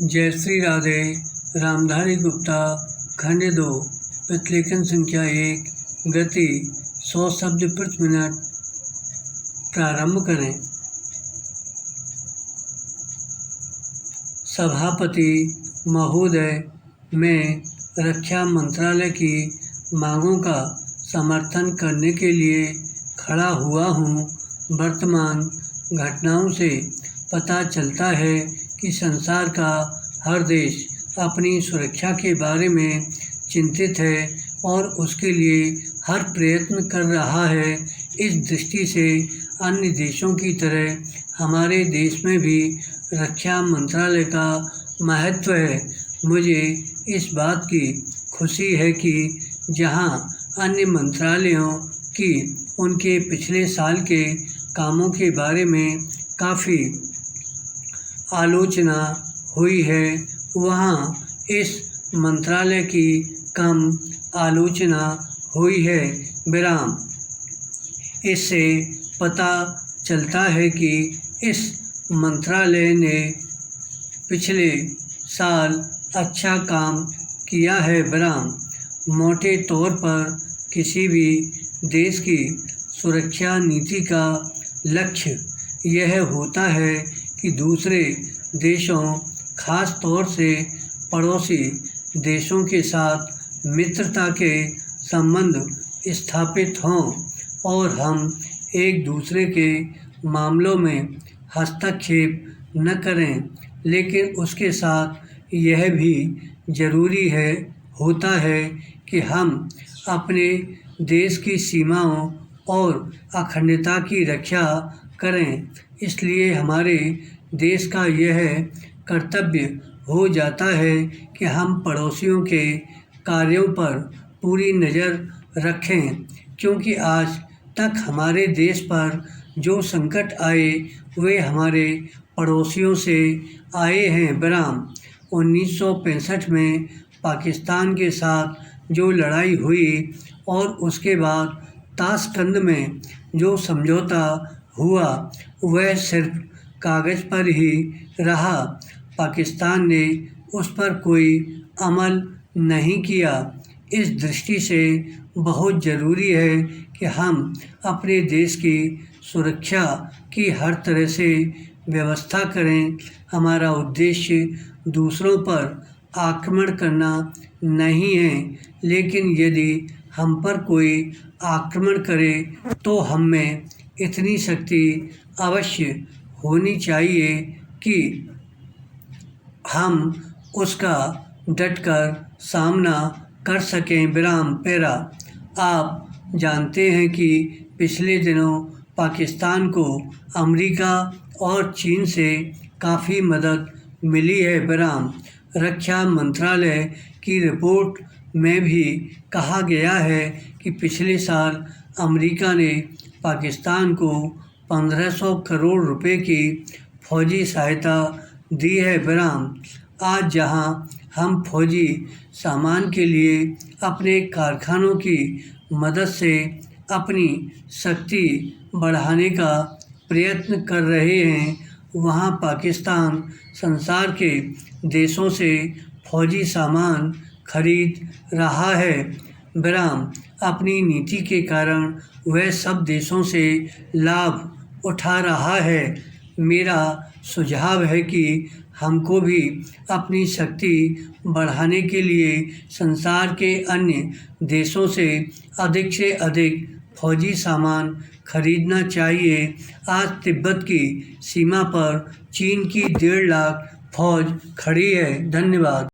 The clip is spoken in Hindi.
जय श्री राधे। रामधारी गुप्ता खंड 2 प्रतिलेखन संख्या 1 गति 100 शब्द प्रति मिनट। प्रारंभ करें। सभापति महोदय, मैं रक्षा मंत्रालय की मांगों का समर्थन करने के लिए खड़ा हुआ हूँ। वर्तमान घटनाओं से पता चलता है कि संसार का हर देश अपनी सुरक्षा के बारे में चिंतित है और उसके लिए हर प्रयत्न कर रहा है। इस दृष्टि से अन्य देशों की तरह हमारे देश में भी रक्षा मंत्रालय का महत्व है। मुझे इस बात की खुशी है कि जहां अन्य मंत्रालयों की उनके पिछले साल के कामों के बारे में काफ़ी आलोचना हुई है, वहाँ इस मंत्रालय की कम आलोचना हुई है। विराम। इससे पता चलता है कि इस मंत्रालय ने पिछले साल अच्छा काम किया है। विराम। मोटे तौर पर किसी भी देश की सुरक्षा नीति का लक्ष्य यह होता है कि दूसरे देशों, खास तौर से पड़ोसी देशों के साथ मित्रता के संबंध स्थापित हों और हम एक दूसरे के मामलों में हस्तक्षेप न करें। लेकिन उसके साथ यह भी जरूरी होता है कि हम अपने देश की सीमाओं और अखंडता की रक्षा करें। इसलिए हमारे देश का यह कर्तव्य हो जाता है कि हम पड़ोसियों के कार्यों पर पूरी नज़र रखें, क्योंकि आज तक हमारे देश पर जो संकट आए वे हमारे पड़ोसियों से आए हैं। विराम। 1965 में पाकिस्तान के साथ जो लड़ाई हुई और उसके बाद ताशकंद में जो समझौता हुआ वह सिर्फ कागज़ पर ही रहा। पाकिस्तान ने उस पर कोई अमल नहीं किया। इस दृष्टि से बहुत ज़रूरी है कि हम अपने देश की सुरक्षा की हर तरह से व्यवस्था करें। हमारा उद्देश्य दूसरों पर आक्रमण करना नहीं है, लेकिन यदि हम पर कोई आक्रमण करे तो हम में इतनी शक्ति अवश्य होनी चाहिए कि हम उसका डटकर सामना कर सकें। विराम। पैरा। आप जानते हैं कि पिछले दिनों पाकिस्तान को अमेरिका और चीन से काफ़ी मदद मिली है। विराम। रक्षा मंत्रालय की रिपोर्ट में भी कहा गया है कि पिछले साल अमेरिका ने पाकिस्तान को 1500 करोड़ रुपए की फौजी सहायता दी है। विराम। आज जहां हम फौजी सामान के लिए अपने कारखानों की मदद से अपनी शक्ति बढ़ाने का प्रयत्न कर रहे हैं, वहां पाकिस्तान संसार के देशों से फौजी सामान खरीद रहा है। विराम। अपनी नीति के कारण वह सब देशों से लाभ उठा रहा है। मेरा सुझाव है कि हमको भी अपनी शक्ति बढ़ाने के लिए संसार के अन्य देशों से अधिक फौजी सामान खरीदना चाहिए। आज तिब्बत की सीमा पर चीन की 1.5 लाख फौज खड़ी है। धन्यवाद।